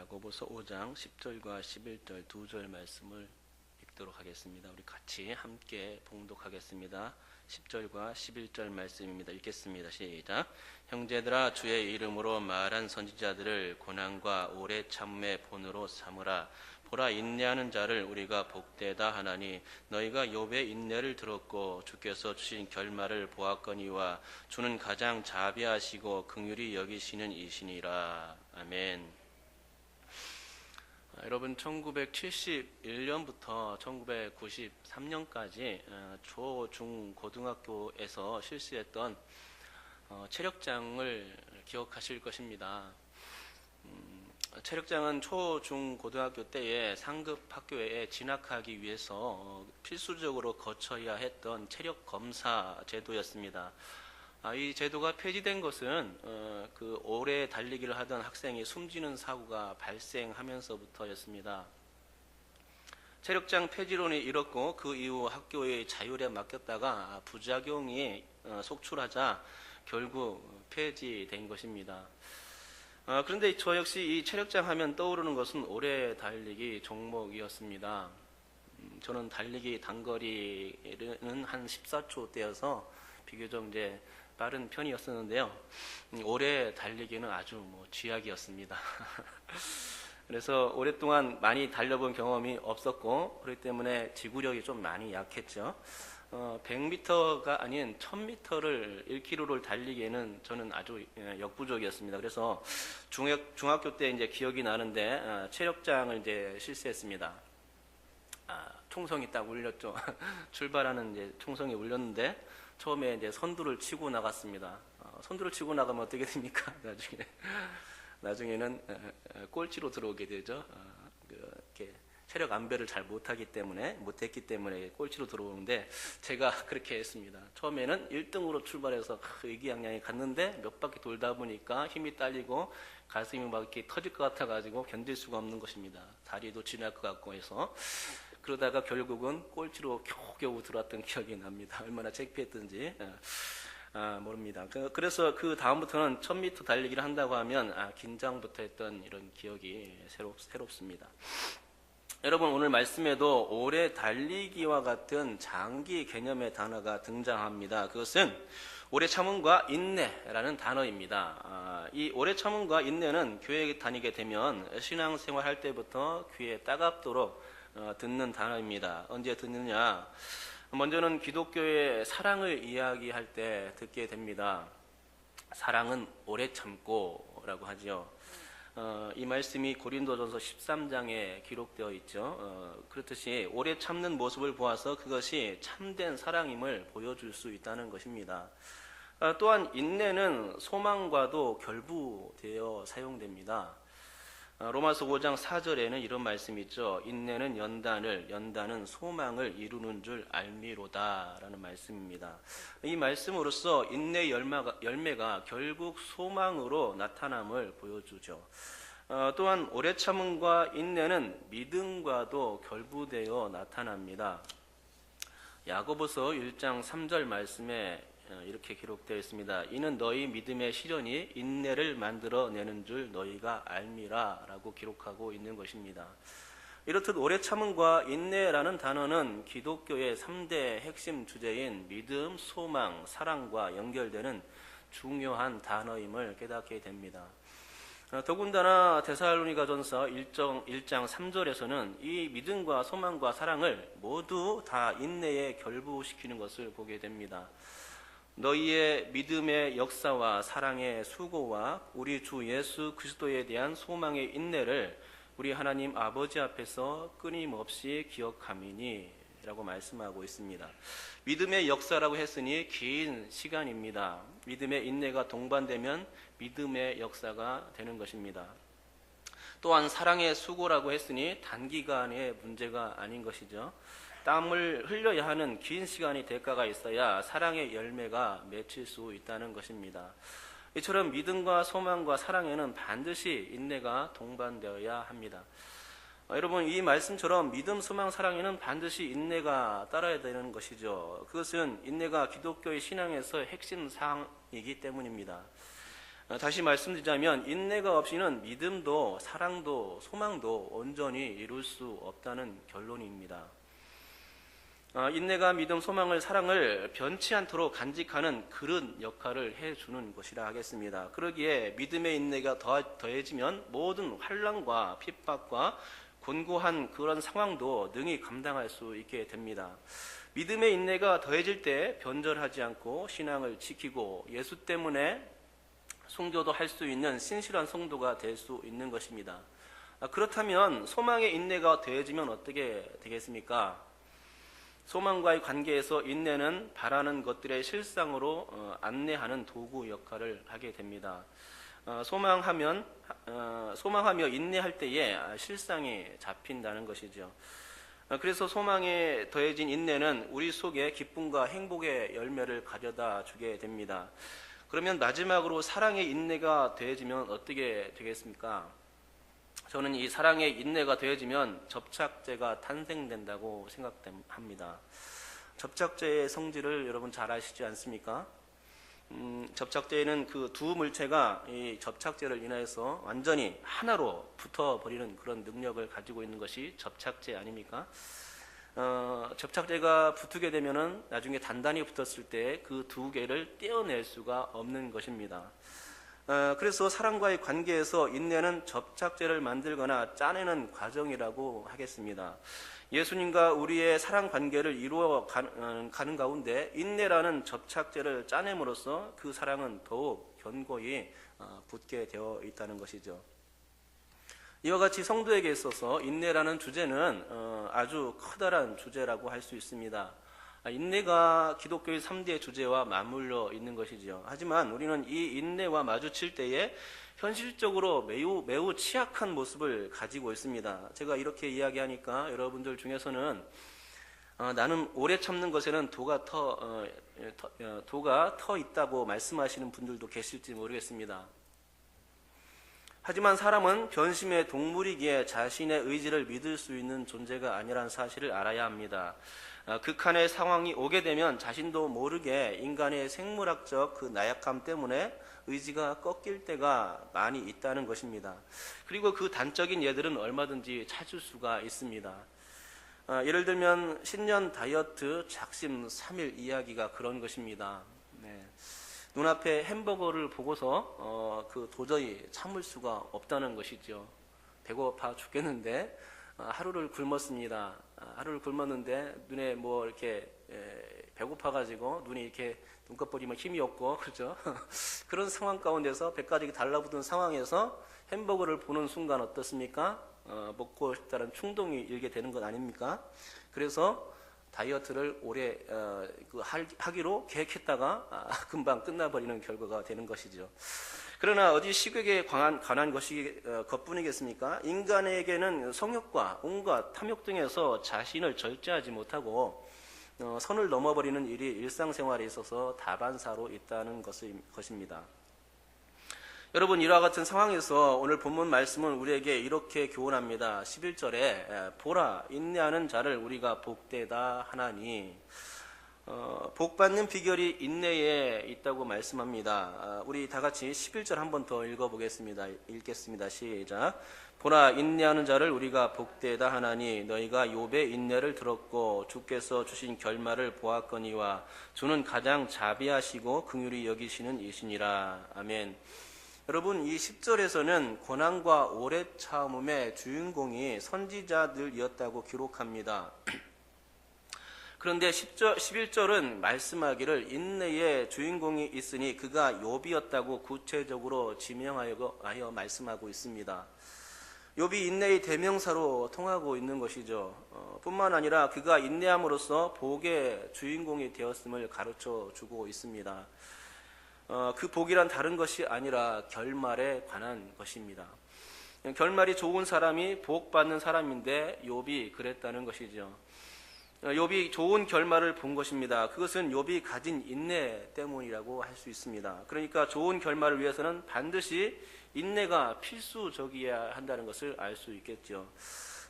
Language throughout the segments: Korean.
야고보서 5장 10절과 11절 두 절 말씀을 읽도록 하겠습니다. 우리 같이 함께 봉독하겠습니다. 10절과 11절 말씀입니다. 읽겠습니다. 시작. 형제들아, 주의 이름으로 말한 선지자들을 고난과 오래 참음의 본으로 삼으라. 보라, 인내하는 자를 우리가 복되다 하나니 너희가 욥의 인내를 들었고 주께서 주신 결말을 보았거니와 주는 가장 자비하시고 긍휼히 여기시는 이시니라. 아멘. 여러분, 1971년부터 1993년까지 초, 중, 고등학교에서 실시했던 체력장을 기억하실 것입니다. 체력장은 초, 중, 고등학교 때에 상급 학교에 진학하기 위해서 필수적으로 거쳐야 했던 체력 검사 제도였습니다. 이 제도가 폐지된 것은 그 오래 달리기를 하던 학생이 숨지는 사고가 발생하면서부터였습니다. 체력장 폐지론이 일었고 그 이후 학교의 자율에 맡겼다가 부작용이 속출하자 결국 폐지된 것입니다. 그런데 저 역시 이 체력장 하면 떠오르는 것은 오래 달리기 종목이었습니다. 저는 달리기 단거리는 한 14초대여서 비교적 이제 빠른 편이었었는데요. 오래 달리기는 아주 쥐약이었습니다. 그래서 오랫동안 많이 달려본 경험이 없었고 그렇기 때문에 지구력이 좀 많이 약했죠. 100m가 아닌 1000m를 1km를 달리기에는 저는 아주 역부족이었습니다. 그래서 중학교 때 이제 기억이 나는데 체력장을 이제 실시했습니다. 총성이 딱 울렸죠. 출발하는 이제 총성이 울렸는데 처음에 이제 선두를 치고 나갔습니다. 선두를 치고 나가면 어떻게 됩니까? 나중에는 꼴찌로 들어오게 되죠. 이렇게 체력 안배를 잘 못했기 때문에 꼴찌로 들어오는데 제가 그렇게 했습니다. 처음에는 1등으로 출발해서 의기양양히 갔는데 몇 바퀴 돌다 보니까 힘이 딸리고 가슴이 막 이렇게 터질 것 같아가지고 견딜 수가 없는 것입니다. 다리도 지날 것 같고 해서. 그러다가 결국은 꼴찌로 겨우겨우 들어왔던 기억이 납니다. 얼마나 창피했던지 모릅니다. 그래서 그 다음부터는 1000m 달리기를 한다고 하면 긴장부터 했던 이런 기억이 새롭습니다. 여러분, 오늘 말씀에도 오래 달리기와 같은 장기 개념의 단어가 등장합니다. 그것은 오래 참음과 인내라는 단어입니다. 이 오래 참음과 인내는 교회 다니게 되면 신앙생활 할 때부터 귀에 따갑도록 듣는 단어입니다. 언제 듣느냐? 먼저는 기독교의 사랑을 이야기할 때 듣게 됩니다. 사랑은 오래 참고 라고 하죠. 이 말씀이 고린도전서 13장에 기록되어 있죠. 그렇듯이 오래 참는 모습을 보아서 그것이 참된 사랑임을 보여줄 수 있다는 것입니다. 또한 인내는 소망과도 결부되어 사용됩니다. 로마서 5장 4절에는 이런 말씀이 있죠. 인내는 연단은 소망을 이루는 줄 알미로다 라는 말씀입니다. 이 말씀으로써 인내 열매가 결국 소망으로 나타남을 보여주죠. 또한 오래 참음과 인내는 믿음과도 결부되어 나타납니다. 야고보서 1장 3절 말씀에 이렇게 기록되어 있습니다. 이는 너희 믿음의 시련이 인내를 만들어내는 줄 너희가 알미라 라고 기록하고 있는 것입니다. 이렇듯 오래 참음과 인내라는 단어는 기독교의 3대 핵심 주제인 믿음, 소망, 사랑과 연결되는 중요한 단어임을 깨닫게 됩니다. 더군다나 데살로니가전서 1장 3절에서는 이 믿음과 소망과 사랑을 모두 다 인내에 결부시키는 것을 보게 됩니다. 너희의 믿음의 역사와 사랑의 수고와 우리 주 예수 그리스도에 대한 소망의 인내를 우리 하나님 아버지 앞에서 끊임없이 기억함이니 라고 말씀하고 있습니다. 믿음의 역사라고 했으니 긴 시간입니다. 믿음의 인내가 동반되면 믿음의 역사가 되는 것입니다. 또한 사랑의 수고라고 했으니 단기간의 문제가 아닌 것이죠. 땀을 흘려야 하는 긴 시간이 대가가 있어야 사랑의 열매가 맺힐 수 있다는 것입니다. 이처럼 믿음과 소망과 사랑에는 반드시 인내가 동반되어야 합니다. 여러분, 이 말씀처럼 믿음, 소망, 사랑에는 반드시 인내가 따라야 되는 것이죠. 그것은 인내가 기독교의 신앙에서 핵심 사항이기 때문입니다. 다시 말씀드리자면 인내가 없이는 믿음도 사랑도 소망도 온전히 이룰 수 없다는 결론입니다. 인내가 믿음, 소망을, 사랑을 변치 않도록 간직하는 그런 역할을 해주는 것이라 하겠습니다. 그러기에 믿음의 인내가 더해지면 모든 환난과 핍박과 곤고한 그런 상황도 능히 감당할 수 있게 됩니다. 믿음의 인내가 더해질 때 변절하지 않고 신앙을 지키고 예수 때문에 순교도 할 수 있는 신실한 성도가 될 수 있는 것입니다. 그렇다면 소망의 인내가 더해지면 어떻게 되겠습니까? 소망과의 관계에서 인내는 바라는 것들의 실상으로 안내하는 도구 역할을 하게 됩니다. 소망하며 인내할 때에 실상이 잡힌다는 것이죠. 그래서 소망에 더해진 인내는 우리 속에 기쁨과 행복의 열매를 가져다 주게 됩니다. 그러면 마지막으로 사랑의 인내가 더해지면 어떻게 되겠습니까? 저는 이 사랑의 인내가 더해지면 접착제가 탄생된다고 생각합니다. 접착제의 성질을 여러분 잘 아시지 않습니까? 접착제는 그 두 물체가 이 접착제를 인해서 완전히 하나로 붙어버리는 그런 능력을 가지고 있는 것이 접착제 아닙니까? 접착제가 붙게 되면은 나중에 단단히 붙었을 때 그 두 개를 떼어낼 수가 없는 것입니다. 그래서 사랑과의 관계에서 인내는 접착제를 만들거나 짜내는 과정이라고 하겠습니다. 예수님과 우리의 사랑 관계를 이루어 가는 가운데 인내라는 접착제를 짜냄으로써 그 사랑은 더욱 견고히 붙게 되어 있다는 것이죠. 이와 같이 성도에게 있어서 인내라는 주제는 아주 커다란 주제라고 할 수 있습니다. 인내가 기독교의 3대 주제와 맞물려 있는 것이죠. 하지만 우리는 이 인내와 마주칠 때에 현실적으로 매우 취약한 모습을 가지고 있습니다. 제가 이렇게 이야기하니까 여러분들 중에서는 나는 오래 참는 것에는 도가 터 있다고 말씀하시는 분들도 계실지 모르겠습니다. 하지만 사람은 변심의 동물이기에 자신의 의지를 믿을 수 있는 존재가 아니라는 사실을 알아야 합니다. 극한의 상황이 오게 되면 자신도 모르게 인간의 생물학적 그 나약함 때문에 의지가 꺾일 때가 많이 있다는 것입니다. 그리고 그 단적인 예들은 얼마든지 찾을 수가 있습니다. 예를 들면 신년 다이어트 작심 3일 이야기가 그런 것입니다. 눈앞에 햄버거를 보고서 도저히 참을 수가 없다는 것이죠. 배고파 죽겠는데 하루를 굶었습니다. 하루를 굶었는데 눈에 뭐 이렇게 배고파가지고 눈이 이렇게 눈꺼풀이면 힘이 없고 그렇죠. 그런 상황 가운데서 배까지 달라붙은 상황에서 햄버거를 보는 순간 어떻습니까? 먹고 싶다는 충동이 일게 되는 것 아닙니까? 그래서 다이어트를 오래 하기로 계획했다가 금방 끝나버리는 결과가 되는 것이죠. 그러나 어디 식욕에 관한 것이 것뿐이겠습니까? 인간에게는 성욕과 온갖 탐욕 등에서 자신을 절제하지 못하고 선을 넘어버리는 일이 일상생활에 있어서 다반사로 있다는 것입니다. 여러분, 이와 같은 상황에서 오늘 본문 말씀은 우리에게 이렇게 교훈합니다. 11절에 보라 인내하는 자를 우리가 복되다 하나니, 복받는 비결이 인내에 있다고 말씀합니다. 우리 다 같이 11절 한 번 더 읽겠습니다. 시작. 보라 인내하는 자를 우리가 복되다 하나니 너희가 욥의 인내를 들었고 주께서 주신 결말을 보았거니와 주는 가장 자비하시고 긍휼히 여기시는 이시니라. 아멘. 여러분, 이 10절에서는 고난과 오래 참음의 주인공이 선지자들이었다고 기록합니다. 그런데 11절은 말씀하기를 인내의 주인공이 있으니 그가 욥이었다고 구체적으로 지명하여 말씀하고 있습니다. 욥이 인내의 대명사로 통하고 있는 것이죠. 뿐만 아니라 그가 인내함으로써 복의 주인공이 되었음을 가르쳐 주고 있습니다. 그 복이란 다른 것이 아니라 결말에 관한 것입니다. 결말이 좋은 사람이 복 받는 사람인데 욥이 그랬다는 것이죠. 욥이 좋은 결말을 본 것입니다. 그것은 욥이 가진 인내 때문이라고 할 수 있습니다. 그러니까 좋은 결말을 위해서는 반드시 인내가 필수적이어야 한다는 것을 알 수 있겠죠.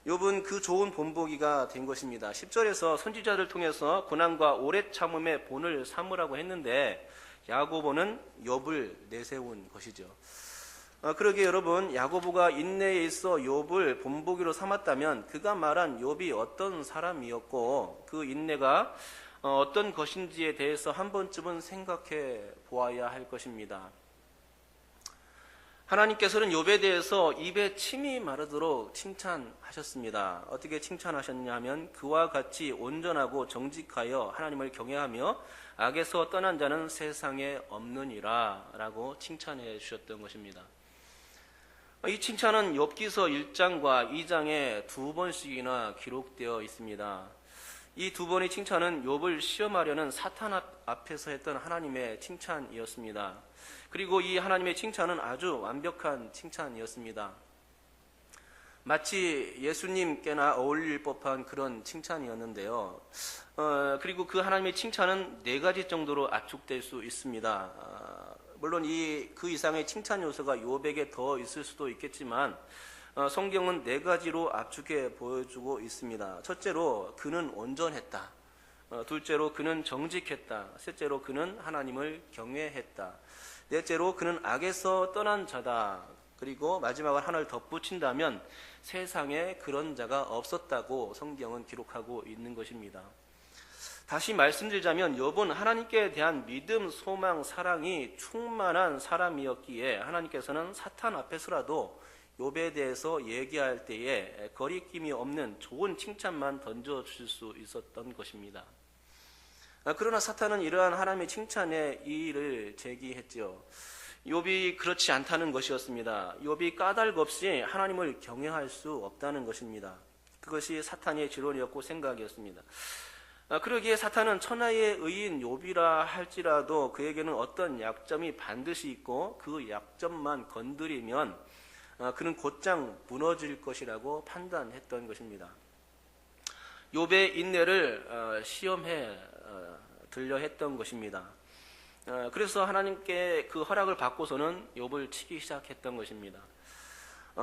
욥은 그 좋은 본보기가 된 것입니다. 10절에서 선지자를 통해서 고난과 오래 참음의 본을 삼으라고 했는데 야고보는 욥을 내세운 것이죠. 그러기에 여러분, 야고보가 인내에 있어 욥을 본보기로 삼았다면 그가 말한 욥이 어떤 사람이었고 그 인내가 어떤 것인지에 대해서 한 번쯤은 생각해 보아야 할 것입니다. 하나님께서는 욥에 대해서 입에 침이 마르도록 칭찬하셨습니다. 어떻게 칭찬하셨냐면 그와 같이 온전하고 정직하여 하나님을 경외하며 악에서 떠난 자는 세상에 없느니라 라고 칭찬해 주셨던 것입니다. 이 칭찬은 욥기서 1장과 2장에 두 번씩이나 기록되어 있습니다. 이 두 번의 칭찬은 욥을 시험하려는 사탄 앞에서 했던 하나님의 칭찬이었습니다. 그리고 이 하나님의 칭찬은 아주 완벽한 칭찬이었습니다. 마치 예수님께나 어울릴 법한 그런 칭찬이었는데요. 그리고 그 하나님의 칭찬은 네 가지 정도로 압축될 수 있습니다. 물론 그 이상의 칭찬 요소가 욥에게 더 있을 수도 있겠지만 성경은 네 가지로 압축해 보여주고 있습니다. 첫째로 그는 온전했다. 둘째로 그는 정직했다. 셋째로 그는 하나님을 경외했다. 넷째로 그는 악에서 떠난 자다. 그리고 마지막으로 하나를 덧붙인다면 세상에 그런 자가 없었다고 성경은 기록하고 있는 것입니다. 다시 말씀드리자면 욥은 하나님께 대한 믿음, 소망, 사랑이 충만한 사람이었기에 하나님께서는 사탄 앞에서라도 욥에 대해서 얘기할 때에 거리낌이 없는 좋은 칭찬만 던져주실 수 있었던 것입니다. 그러나 사탄은 이러한 하나님의 칭찬에 이의를 제기했죠. 욥이 그렇지 않다는 것이었습니다. 욥이 까닭 없이 하나님을 경외할 수 없다는 것입니다. 그것이 사탄의 지론이었고 생각이었습니다. 그러기에 사탄은 천하의 의인 욥이라 할지라도 그에게는 어떤 약점이 반드시 있고 그 약점만 건드리면 그는 곧장 무너질 것이라고 판단했던 것입니다. 욥의 인내를 시험해 들려 했던 것입니다. 그래서 하나님께 그 허락을 받고서는 욥을 치기 시작했던 것입니다.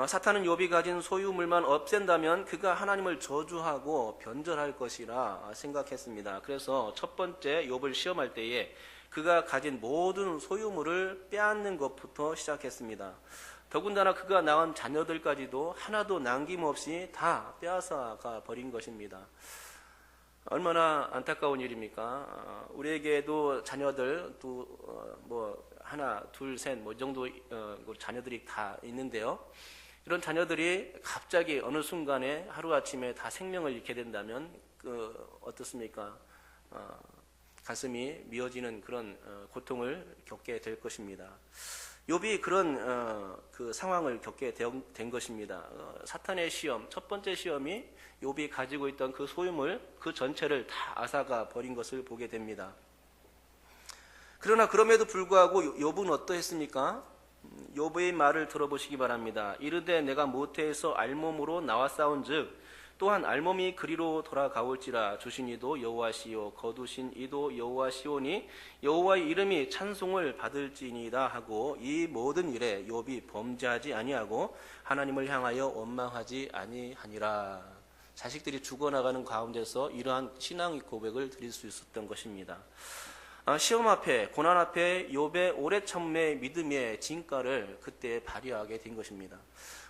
사탄은 욥이 가진 소유물만 없앤다면 그가 하나님을 저주하고 변절할 것이라 생각했습니다. 그래서 첫 번째 욥을 시험할 때에 그가 가진 모든 소유물을 빼앗는 것부터 시작했습니다. 더군다나 그가 낳은 자녀들까지도 하나도 남김없이 다 빼앗아가 버린 것입니다. 얼마나 안타까운 일입니까? 우리에게도 자녀들 하나, 둘, 셋 이 정도 자녀들이 다 있는데요. 이런 자녀들이 갑자기 어느 순간에 하루아침에 다 생명을 잃게 된다면 어떻습니까? 가슴이 미어지는 그런 고통을 겪게 될 것입니다. 욥이 그런 그 상황을 겪게 된 것입니다. 사탄의 시험, 첫 번째 시험이 욥이 가지고 있던 그 소유물 그 전체를 다 앗아가 버린 것을 보게 됩니다. 그러나 그럼에도 불구하고 욥은 어떠했습니까? 욥의 말을 들어보시기 바랍니다. 이르되 내가 모태에서 알몸으로 나와 싸운즉 또한 알몸이 그리로 돌아가올지라 주신 이도 여호와시요 거두신 이도 여호와시오니 여호와의 이름이 찬송을 받을지니이다 하고 이 모든 일에 욥이 범죄하지 아니하고 하나님을 향하여 원망하지 아니하니라. 자식들이 죽어나가는 가운데서 이러한 신앙의 고백을 드릴 수 있었던 것입니다. 시험 앞에 고난 앞에 욥의 오래 참음의 믿음의 진가를 그때 발휘하게 된 것입니다.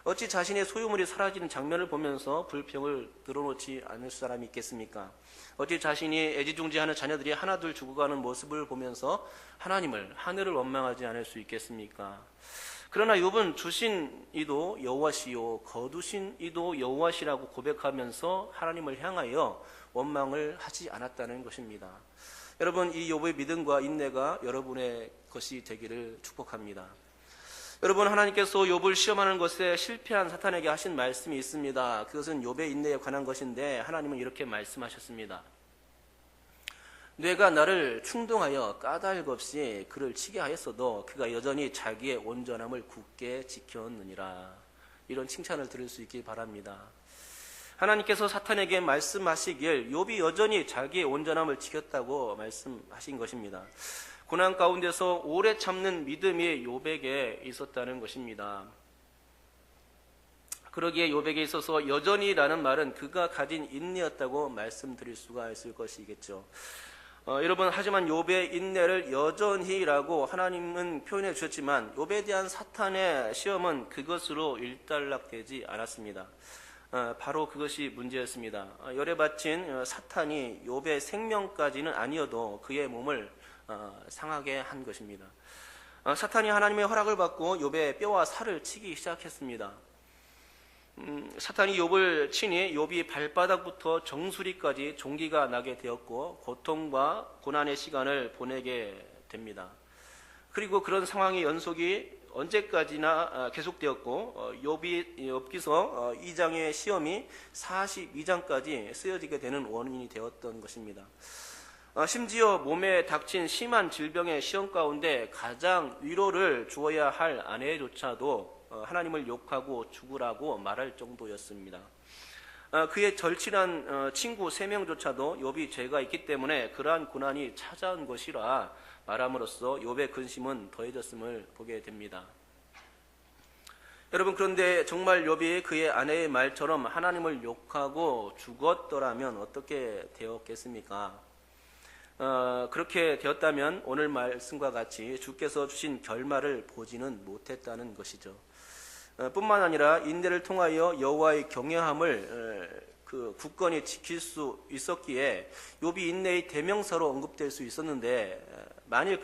어찌 자신의 소유물이 사라지는 장면을 보면서 불평을 늘어놓지 않을 사람이 있겠습니까? 어찌 자신이 애지중지하는 자녀들이 하나둘 죽어가는 모습을 보면서 하늘을 원망하지 않을 수 있겠습니까? 그러나 욥은 주신 이도 여호와시요 거두신 이도 여호와시라고 고백하면서 하나님을 향하여 원망을 하지 않았다는 것입니다. 여러분, 이 욥의 믿음과 인내가 여러분의 것이 되기를 축복합니다. 여러분, 하나님께서 욥을 시험하는 것에 실패한 사탄에게 하신 말씀이 있습니다. 그것은 욥의 인내에 관한 것인데 하나님은 이렇게 말씀하셨습니다. 뇌가 나를 충동하여 까닭 없이 그를 치게 하였어도 그가 여전히 자기의 온전함을 굳게 지켰느니라. 이런 칭찬을 들을 수 있길 바랍니다. 하나님께서 사탄에게 말씀하시길 욥이 여전히 자기의 온전함을 지켰다고 말씀하신 것입니다. 고난 가운데서 오래 참는 믿음이 욥에게 있었다는 것입니다. 그러기에 욥에게 있어서 여전히라는 말은 그가 가진 인내였다고 말씀드릴 수가 있을 것이겠죠. 여러분, 하지만 욥의 인내를 여전히라고 하나님은 표현해 주셨지만 욥에 대한 사탄의 시험은 그것으로 일단락되지 않았습니다. 바로 그것이 문제였습니다. 열에 바친 사탄이 욥의 생명까지는 아니어도 그의 몸을 상하게 한 것입니다. 사탄이 하나님의 허락을 받고 욥의 뼈와 살을 치기 시작했습니다. 사탄이 욥을 치니 욥이 발바닥부터 정수리까지 종기가 나게 되었고 고통과 고난의 시간을 보내게 됩니다. 그리고 그런 상황의 연속이 언제까지나 계속되었고 욥기서 2장의 시험이 42장까지 쓰여지게 되는 원인이 되었던 것입니다. 심지어 몸에 닥친 심한 질병의 시험 가운데 가장 위로를 주어야 할 아내조차도 하나님을 욕하고 죽으라고 말할 정도였습니다. 그의 절친한 친구 3명조차도 욥이 죄가 있기 때문에 그러한 고난이 찾아온 것이라 말함으로써 욥의 근심은 더해졌음을 보게 됩니다. 여러분, 그런데 정말 욥이 그의 아내의 말처럼 하나님을 욕하고 죽었더라면 어떻게 되었겠습니까? 그렇게 되었다면 오늘 말씀과 같이 주께서 주신 결말을 보지는 못했다는 것이죠. 뿐만 아니라 인내를 통하여 여호와의 경외함을 굳건히 지킬 수 있었기에 욥이 인내의 대명사로 언급될 수 있었는데, 만일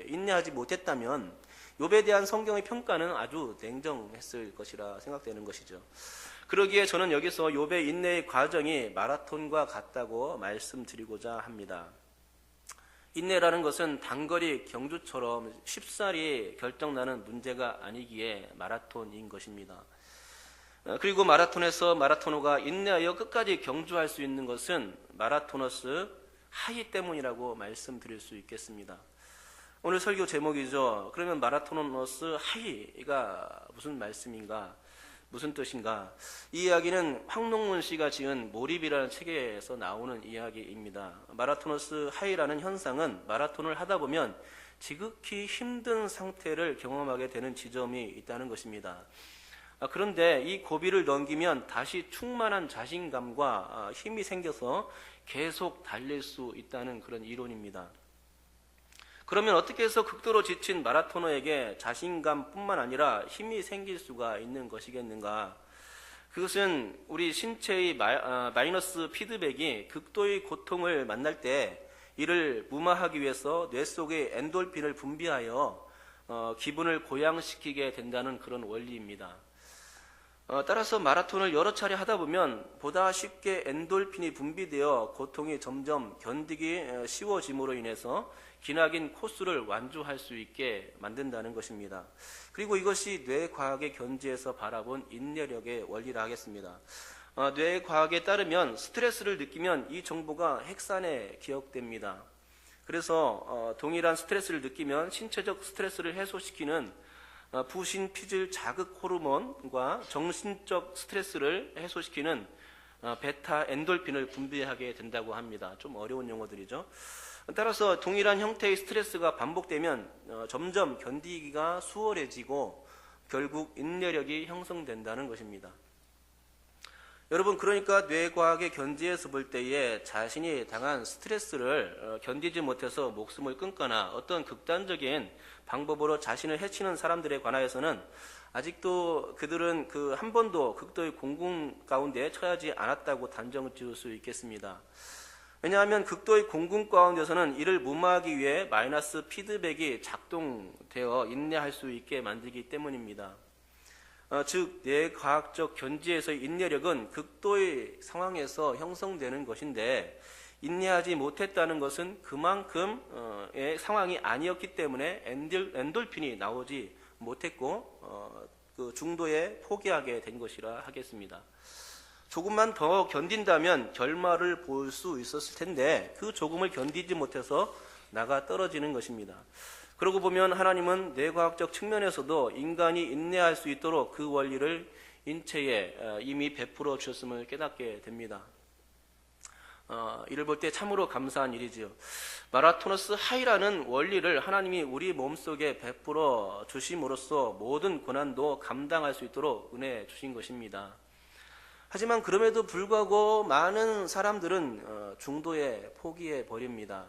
인내하지 못했다면 욥에 대한 성경의 평가는 아주 냉정했을 것이라 생각되는 것이죠. 그러기에 저는 여기서 욥의 인내의 과정이 마라톤과 같다고 말씀드리고자 합니다. 인내라는 것은 단거리 경주처럼 쉽사리 결정나는 문제가 아니기에 마라톤인 것입니다. 그리고 마라토너가 인내하여 끝까지 경주할 수 있는 것은 마라토너스 하이 때문이라고 말씀드릴 수 있겠습니다. 오늘 설교 제목이죠. 그러면 마라토너스 하이가 무슨 말씀인가? 무슨 뜻인가? 이 이야기는 황농문 씨가 지은 몰입이라는 책에서 나오는 이야기입니다. 마라토너스 하이라는 현상은 마라톤을 하다 보면 지극히 힘든 상태를 경험하게 되는 지점이 있다는 것입니다. 그런데 이 고비를 넘기면 다시 충만한 자신감과 힘이 생겨서 계속 달릴 수 있다는 그런 이론입니다. 그러면 어떻게 해서 극도로 지친 마라토너에게 자신감뿐만 아니라 힘이 생길 수가 있는 것이겠는가? 그것은 우리 신체의 마이너스 피드백이 극도의 고통을 만날 때 이를 무마하기 위해서 뇌 속에 엔돌핀을 분비하여 기분을 고양시키게 된다는 그런 원리입니다. 따라서 마라톤을 여러 차례 하다 보면 보다 쉽게 엔돌핀이 분비되어 고통이 점점 견디기 쉬워짐으로 인해서 기나긴 코스를 완주할 수 있게 만든다는 것입니다. 그리고 이것이 뇌과학의 견지에서 바라본 인내력의 원리라 하겠습니다. 뇌과학에 따르면 스트레스를 느끼면 이 정보가 핵산에 기억됩니다. 그래서 동일한 스트레스를 느끼면 신체적 스트레스를 해소시키는 부신피질 자극 호르몬과 정신적 스트레스를 해소시키는 베타 엔돌핀을 분비하게 된다고 합니다. 좀 어려운 용어들이죠. 따라서 동일한 형태의 스트레스가 반복되면 점점 견디기가 수월해지고 결국 인내력이 형성된다는 것입니다. 여러분, 그러니까 뇌과학의 견지에서 볼 때에 자신이 당한 스트레스를 견디지 못해서 목숨을 끊거나 어떤 극단적인 방법으로 자신을 해치는 사람들에 관하여서는 아직도 그들은 한 번도 극도의 공공 가운데 처하지 않았다고 단정을 지을 수 있겠습니다. 왜냐하면 극도의 공공 가운데서는 이를 무마하기 위해 마이너스 피드백이 작동되어 인내할 수 있게 만들기 때문입니다. 즉 뇌과학적 견지에서의 인내력은 극도의 상황에서 형성되는 것인데, 인내하지 못했다는 것은 그만큼의 상황이 아니었기 때문에 엔돌핀이 나오지 못했고 그 중도에 포기하게 된 것이라 하겠습니다. 조금만 더 견딘다면 결말을 볼 수 있었을 텐데 그 조금을 견디지 못해서 나가 떨어지는 것입니다. 그러고 보면 하나님은 뇌과학적 측면에서도 인간이 인내할 수 있도록 그 원리를 인체에 이미 베풀어 주셨음을 깨닫게 됩니다. 이를 볼 때 참으로 감사한 일이지요. 마라토너스 하이라는 원리를 하나님이 우리 몸속에 베풀어 주심으로써 모든 고난도 감당할 수 있도록 은혜 주신 것입니다. 하지만 그럼에도 불구하고 많은 사람들은 중도에 포기해 버립니다.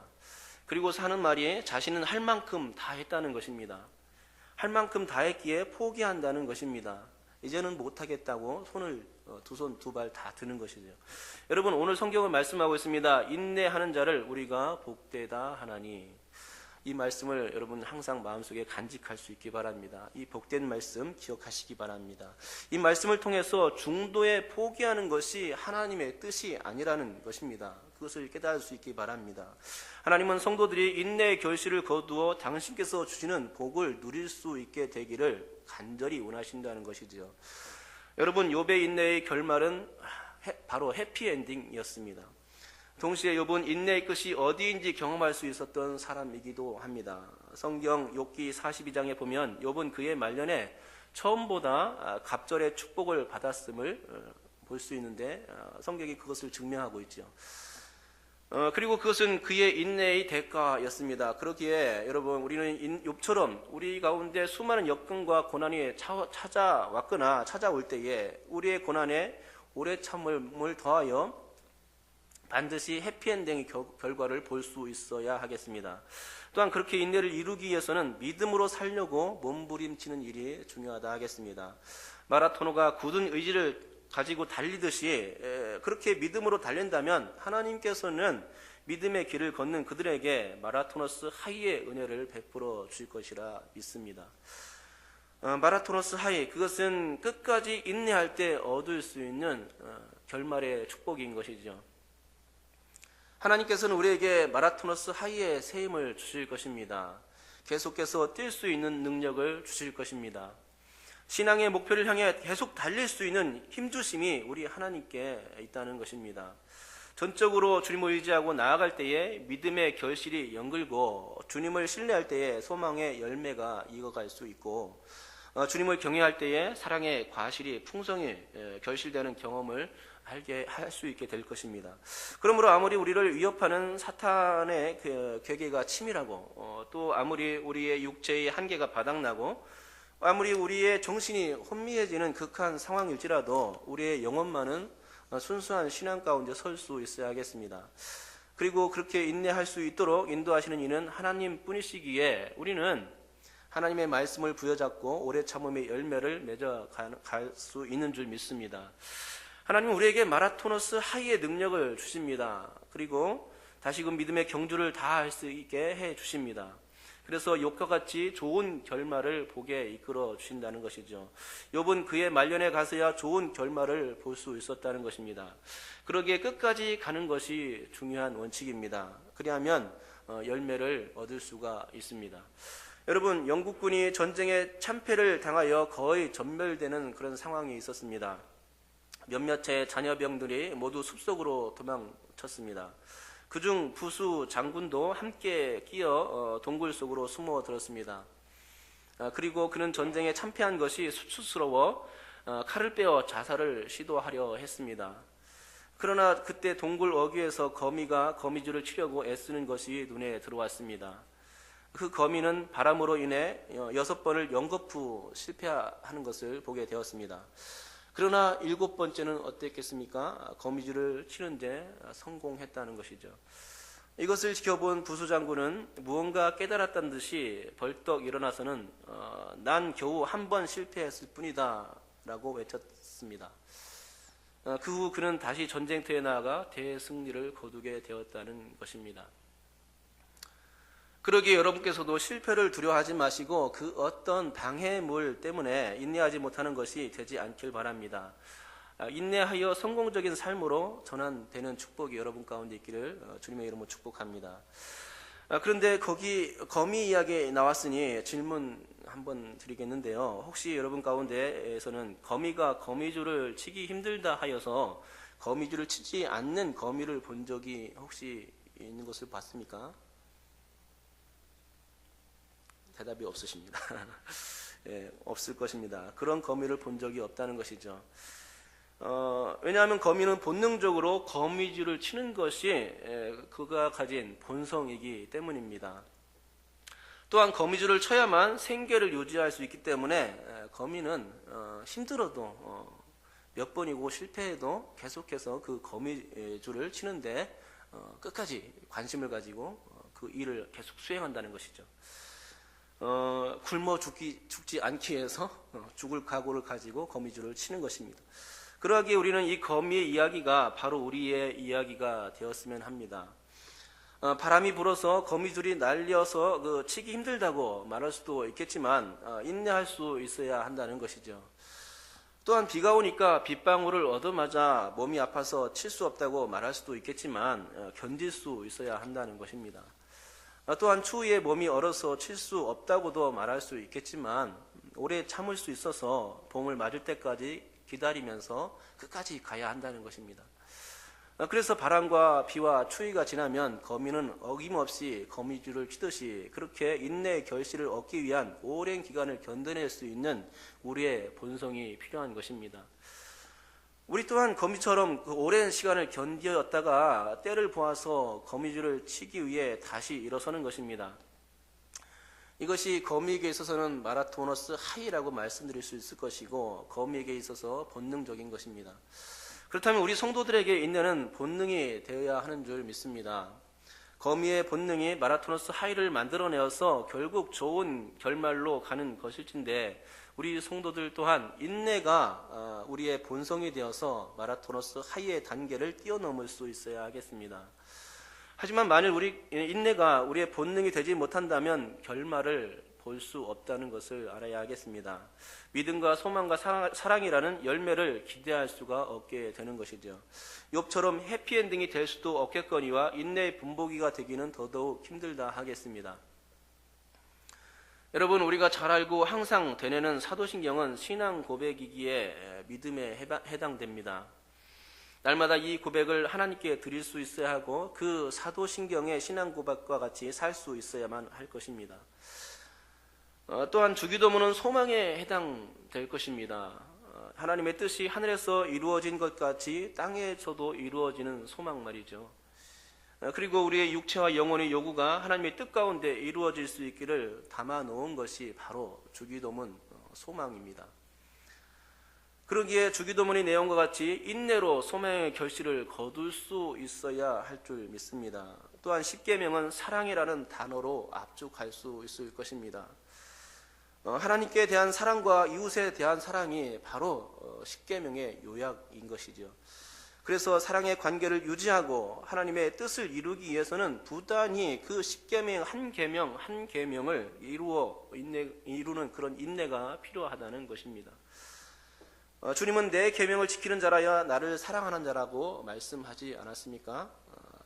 그리고 하는 말이 자신은 할 만큼 다 했다는 것입니다. 할 만큼 다 했기에 포기한다는 것입니다. 이제는 못하겠다고 손을 두 손 두 발 다 드는 것이죠. 여러분, 오늘 성경은 말씀하고 있습니다. 인내하는 자를 우리가 복되다 하나니. 이 말씀을 여러분 항상 마음속에 간직할 수 있기 바랍니다. 이 복된 말씀 기억하시기 바랍니다. 이 말씀을 통해서 중도에 포기하는 것이 하나님의 뜻이 아니라는 것입니다. 그것을 깨달을 수 있기 바랍니다. 하나님은 성도들이 인내의 결실을 거두어 당신께서 주시는 복을 누릴 수 있게 되기를 간절히 원하신다는 것이죠. 여러분, 욥의 인내의 결말은 바로 해피엔딩이었습니다. 동시에 욥은 인내의 끝이 어디인지 경험할 수 있었던 사람이기도 합니다. 성경 욥기 42장에 보면 욥은 그의 말년에 처음보다 갑절의 축복을 받았음을 볼 수 있는데 성경이 그것을 증명하고 있죠. 그리고 그것은 그의 인내의 대가였습니다. 그렇기에 여러분, 우리는 욥처럼 우리 가운데 수많은 역경과 고난이 찾아왔거나 찾아올 때에 우리의 고난에 오래 참음을 더하여 반드시 해피엔딩의 결과를 볼 수 있어야 하겠습니다. 또한 그렇게 인내를 이루기 위해서는 믿음으로 살려고 몸부림치는 일이 중요하다 하겠습니다. 마라토너가 굳은 의지를 가지고 달리듯이 그렇게 믿음으로 달린다면 하나님께서는 믿음의 길을 걷는 그들에게 마라토너스 하이의 은혜를 베풀어 주실 것이라 믿습니다. 마라토너스 하이, 그것은 끝까지 인내할 때 얻을 수 있는 결말의 축복인 것이죠. 하나님께서는 우리에게 마라토너스 하이의 새 힘을 주실 것입니다. 계속해서 뛸 수 있는 능력을 주실 것입니다. 신앙의 목표를 향해 계속 달릴 수 있는 힘주심이 우리 하나님께 있다는 것입니다. 전적으로 주님을 의지하고 나아갈 때에 믿음의 결실이 연글고 주님을 신뢰할 때에 소망의 열매가 익어갈 수 있고 주님을 경외할 때에 사랑의 과실이 풍성히 결실되는 경험을 할 수 있게 될 것입니다. 그러므로 아무리 우리를 위협하는 사탄의 괴계가 치밀하고 또 아무리 우리의 육체의 한계가 바닥나고 아무리 우리의 정신이 혼미해지는 극한 상황일지라도 우리의 영혼만은 순수한 신앙 가운데 설 수 있어야 하겠습니다. 그리고 그렇게 인내할 수 있도록 인도하시는 이는 하나님뿐이시기에 우리는 하나님의 말씀을 부여잡고 오래 참음의 열매를 맺어갈 수 있는 줄 믿습니다. 하나님은 우리에게 마라토너스 하이의 능력을 주십니다. 그리고 다시금 믿음의 경주를 다할 수 있게 해 주십니다. 그래서 욥과 같이 좋은 결말을 보게 이끌어 주신다는 것이죠. 욥은 그의 말년에 가서야 좋은 결말을 볼 수 있었다는 것입니다. 그러기에 끝까지 가는 것이 중요한 원칙입니다. 그리하면 열매를 얻을 수가 있습니다. 여러분, 영국군이 전쟁에 참패를 당하여 거의 전멸되는 그런 상황이 있었습니다. 몇몇의 잔여병들이 모두 숲속으로 도망쳤습니다. 그중 부수 장군도 함께 끼어 동굴 속으로 숨어 들었습니다. 그리고 그는 전쟁에 참패한 것이 수치스러워 칼을 빼어 자살을 시도하려 했습니다. 그러나 그때 동굴 어귀에서 거미가 거미줄을 치려고 애쓰는 것이 눈에 들어왔습니다. 그 거미는 바람으로 인해 6번을 연거푸 실패하는 것을 보게 되었습니다. 그러나 7번째는 어땠겠습니까? 거미줄을 치는데 성공했다는 것이죠. 이것을 지켜본 부수장군은 무언가 깨달았다는 듯이 벌떡 일어나서는 난 겨우 한 번 실패했을 뿐이다 라고 외쳤습니다. 그 후 그는 다시 전쟁터에 나아가 대승리를 거두게 되었다는 것입니다. 그러기에 여러분께서도 실패를 두려워하지 마시고 그 어떤 방해물 때문에 인내하지 못하는 것이 되지 않길 바랍니다. 인내하여 성공적인 삶으로 전환되는 축복이 여러분 가운데 있기를 주님의 이름으로 축복합니다. 그런데 거기 거미 이야기 나왔으니 질문 한번 드리겠는데요. 혹시 여러분 가운데에서는 거미가 거미줄을 치기 힘들다 하여서 거미줄을 치지 않는 거미를 본 적이 혹시 있는 것을 봤습니까? 대답이 없으십니다. 예, 없을 것입니다. 그런 거미를 본 적이 없다는 것이죠. 왜냐하면 거미는 본능적으로 거미줄을 치는 것이 그가 가진 본성이기 때문입니다. 또한 거미줄을 쳐야만 생계를 유지할 수 있기 때문에 거미는 힘들어도 몇 번이고 실패해도 계속해서 그 거미줄을 치는데 끝까지 관심을 가지고 그 일을 계속 수행한다는 것이죠. 굶어 죽지 않기 위해서 죽을 각오를 가지고 거미줄을 치는 것입니다. 그러기에 우리는 이 거미의 이야기가 바로 우리의 이야기가 되었으면 합니다. 바람이 불어서 거미줄이 날려서 치기 힘들다고 말할 수도 있겠지만 인내할 수 있어야 한다는 것이죠. 또한 비가 오니까 빗방울을 얻어맞아 몸이 아파서 칠 수 없다고 말할 수도 있겠지만 견딜 수 있어야 한다는 것입니다. 또한 추위에 몸이 얼어서 칠 수 없다고도 말할 수 있겠지만 오래 참을 수 있어서 봄을 맞을 때까지 기다리면서 끝까지 가야 한다는 것입니다. 그래서 바람과 비와 추위가 지나면 거미는 어김없이 거미줄을 치듯이 그렇게 인내의 결실을 얻기 위한 오랜 기간을 견뎌낼 수 있는 우리의 본성이 필요한 것입니다. 우리 또한 거미처럼 그 오랜 시간을 견디었다가 때를 보아서 거미줄을 치기 위해 다시 일어서는 것입니다. 이것이 거미에게 있어서는 마라토너스 하이라고 말씀드릴 수 있을 것이고 거미에게 있어서 본능적인 것입니다. 그렇다면 우리 성도들에게 인내는 본능이 되어야 하는 줄 믿습니다. 거미의 본능이 마라토너스 하이를 만들어내어서 결국 좋은 결말로 가는 것일진데 우리 성도들 또한 인내가 우리의 본성이 되어서 마라토너스 하이의 단계를 뛰어넘을 수 있어야 하겠습니다. 하지만 만일 우리 인내가 우리의 본능이 되지 못한다면 결말을 볼 수 없다는 것을 알아야 하겠습니다. 믿음과 소망과 사랑이라는 열매를 기대할 수가 없게 되는 것이죠. 욥처럼 해피엔딩이 될 수도 없겠거니와 인내의 분보기가 되기는 더더욱 힘들다 하겠습니다. 여러분, 우리가 잘 알고 항상 되뇌는 사도신경은 신앙 고백이기에 믿음에 해당됩니다. 날마다 이 고백을 하나님께 드릴 수 있어야 하고 그 사도신경의 신앙 고백과 같이 살 수 있어야만 할 것입니다. 또한 주기도문은 소망에 해당될 것입니다. 하나님의 뜻이 하늘에서 이루어진 것 같이 땅에서도 이루어지는 소망 말이죠. 그리고 우리의 육체와 영혼의 요구가 하나님의 뜻 가운데 이루어질 수 있기를 담아 놓은 것이 바로 주기도문 소망입니다. 그러기에 주기도문의 내용과 같이 인내로 소망의 결실을 거둘 수 있어야 할 줄 믿습니다. 또한 십계명은 사랑이라는 단어로 압축할 수 있을 것입니다. 하나님께 대한 사랑과 이웃에 대한 사랑이 바로 십계명의 요약인 것이죠. 그래서 사랑의 관계를 유지하고 하나님의 뜻을 이루기 위해서는 부단히 그 십계명 한 계명 한 계명을 이루는 그런 인내가 필요하다는 것입니다. 주님은 내 계명을 지키는 자라야 나를 사랑하는 자라고 말씀하지 않았습니까?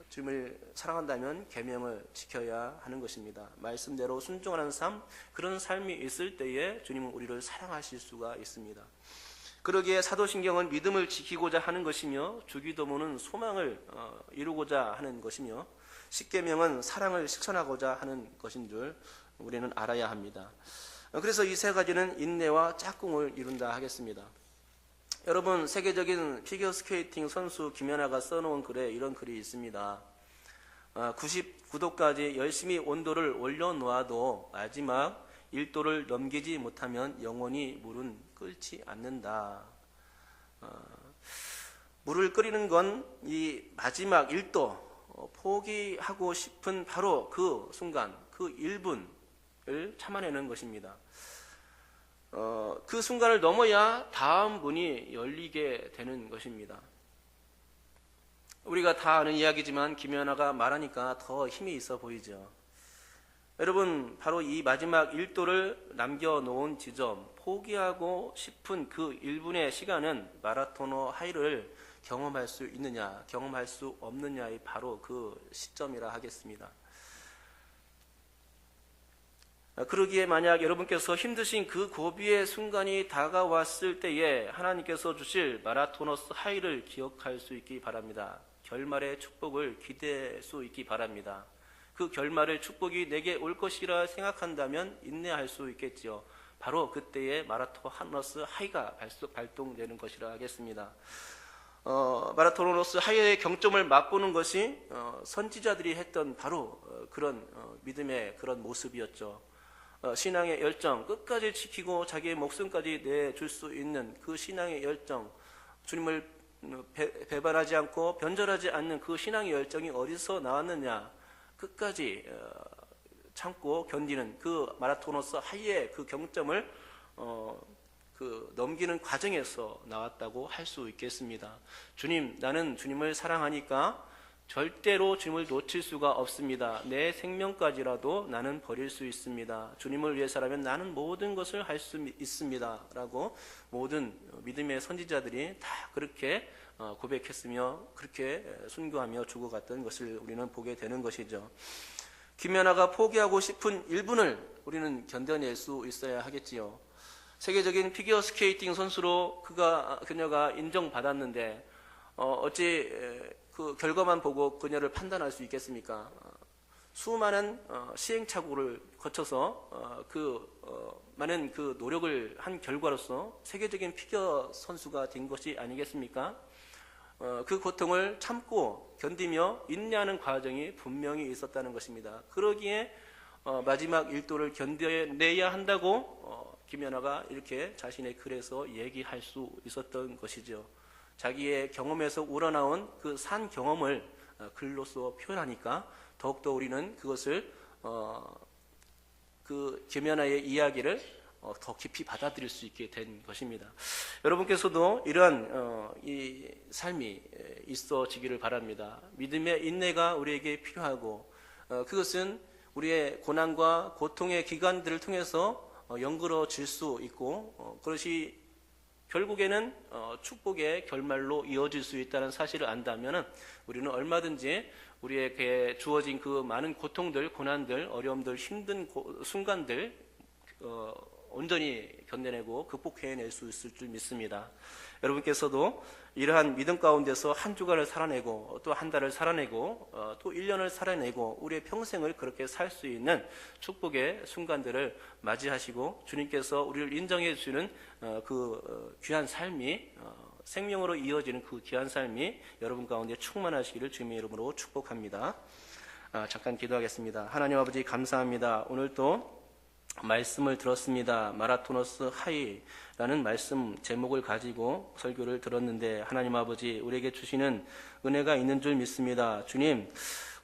주님을 사랑한다면 계명을 지켜야 하는 것입니다. 말씀대로 순종하는 삶, 그런 삶이 있을 때에 주님은 우리를 사랑하실 수가 있습니다. 그러기에 사도신경은 믿음을 지키고자 하는 것이며 주기도문은 소망을 이루고자 하는 것이며 십계명은 사랑을 실천하고자 하는 것인 줄 우리는 알아야 합니다. 그래서 이 세 가지는 인내와 짝꿍을 이룬다 하겠습니다. 여러분, 세계적인 피겨스케이팅 선수 김연아가 써놓은 글에 이런 글이 있습니다. 99도까지 열심히 온도를 올려놓아도 마지막 1도를 넘기지 못하면 영원히 물은 끓지 않는다. 물을 끓이는 건 이 마지막 1도 포기하고 싶은 바로 그 순간, 그 1분을 참아내는 것입니다. 그 순간을 넘어야 다음 문이 열리게 되는 것입니다. 우리가 다 아는 이야기지만 김연아가 말하니까 더 힘이 있어 보이죠. 여러분, 바로 이 마지막 1도를 남겨놓은 지점, 포기하고 싶은 그 1분의 시간은 마라토너 하이를 경험할 수 있느냐, 경험할 수 없느냐의 바로 그 시점이라 하겠습니다. 그러기에 만약 여러분께서 힘드신 그 고비의 순간이 다가왔을 때에 하나님께서 주실 마라토너스 하이를 기억할 수 있기 바랍니다. 결말의 축복을 기대할 수 있기 바랍니다. 그 결말의 축복이 내게 올 것이라 생각한다면 인내할 수 있겠지요. 바로 그때에 마라토너스 하이가 발동되는 것이라 하겠습니다. 마라토너스 하이의 경점을 맛보는 것이 선지자들이 했던 바로 그런 믿음의 그런 모습이었죠. 신앙의 열정, 끝까지 지키고 자기의 목숨까지 내줄 수 있는 그 신앙의 열정, 주님을 배반하지 않고 변절하지 않는 그 신앙의 열정이 어디서 나왔느냐? 끝까지 참고 견디는 그 마라토너스 하이의 그 경점을 넘기는 과정에서 나왔다고 할 수 있겠습니다. 주님, 나는 주님을 사랑하니까 절대로 주님을 놓칠 수가 없습니다. 내 생명까지라도 나는 버릴 수 있습니다. 주님을 위해서라면 나는 모든 것을 할 수 있습니다. 라고 모든 믿음의 선지자들이 다 그렇게 고백했으며 그렇게 순교하며 죽어갔던 것을 우리는 보게 되는 것이죠. 김연아가 포기하고 싶은 일분을 우리는 견뎌낼 수 있어야 하겠지요. 세계적인 피겨 스케이팅 선수로 그녀가 인정받았는데 어찌 그 결과만 보고 그녀를 판단할 수 있겠습니까? 수많은 시행착오를 거쳐서 많은 그 노력을 한 결과로서 세계적인 피겨 선수가 된 것이 아니겠습니까? 그 고통을 참고 견디며 인내하는 과정이 분명히 있었다는 것입니다. 그러기에 마지막 일도를 견뎌내야 한다고 김연아가 이렇게 자신의 글에서 얘기할 수 있었던 것이죠. 자기의 경험에서 우러나온 그 산 경험을 글로써 표현하니까 더욱더 우리는 그것을 그 김연아의 이야기를 더 깊이 받아들일 수 있게 된 것입니다. 여러분께서도 이러한 이 삶이 있어지기를 바랍니다. 믿음의 인내가 우리에게 필요하고 그것은 우리의 고난과 고통의 기간들을 통해서 연그러질 수 있고 그것이 결국에는 축복의 결말로 이어질 수 있다는 사실을 안다면 우리는 얼마든지 우리에게 주어진 그 많은 고통들, 고난들, 어려움들, 힘든 순간들 온전히 견뎌내고 극복해낼 수 있을 줄 믿습니다. 여러분께서도 이러한 믿음 가운데서 한 주간을 살아내고 또 한 달을 살아내고 또 1년을 살아내고 우리의 평생을 그렇게 살 수 있는 축복의 순간들을 맞이하시고 주님께서 우리를 인정해 주시는 그 귀한 삶이 생명으로 이어지는 그 귀한 삶이 여러분 가운데 충만하시기를 주님의 이름으로 축복합니다. 잠깐 기도하겠습니다. 하나님 아버지 감사합니다. 오늘 또 말씀을 들었습니다. 마라토너스 하이라는 말씀 제목을 가지고 설교를 들었는데 하나님 아버지 우리에게 주시는 은혜가 있는 줄 믿습니다. 주님,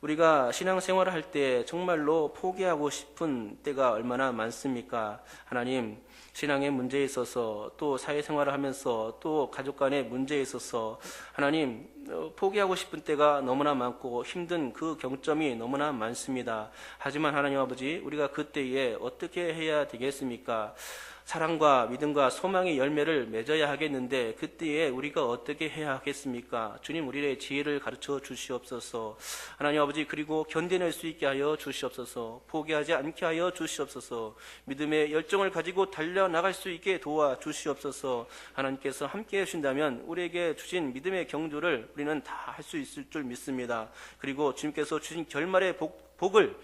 우리가 신앙생활을 할 때 정말로 포기하고 싶은 때가 얼마나 많습니까? 하나님, 신앙의 문제에 있어서 또 사회생활을 하면서 또 가족 간의 문제에 있어서 하나님 포기하고 싶은 때가 너무나 많고 힘든 그 경점이 너무나 많습니다. 하지만 하나님 아버지 우리가 그때에 어떻게 해야 되겠습니까? 사랑과 믿음과 소망의 열매를 맺어야 하겠는데 그때에 우리가 어떻게 해야 하겠습니까? 주님 우리의 지혜를 가르쳐 주시옵소서. 하나님 아버지 그리고 견뎌낼 수 있게 하여 주시옵소서. 포기하지 않게 하여 주시옵소서. 믿음의 열정을 가지고 달려나갈 수 있게 도와주시옵소서. 하나님께서 함께해 주신다면 우리에게 주신 믿음의 경주를 우리는 다 할 수 있을 줄 믿습니다. 그리고 주님께서 주신 결말의 복을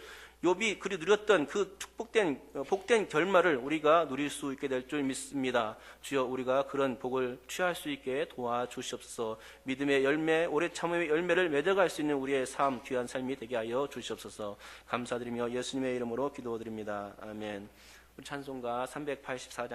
욥이 그리 누렸던 그 복된 결말을 우리가 누릴 수 있게 될 줄 믿습니다. 주여 우리가 그런 복을 취할 수 있게 도와주시옵소서. 믿음의 열매, 오래 참음의 열매를 맺어갈 수 있는 우리의 삶, 귀한 삶이 되게 하여 주시옵소서. 감사드리며 예수님의 이름으로 기도드립니다. 아멘. 우리 찬송가 384장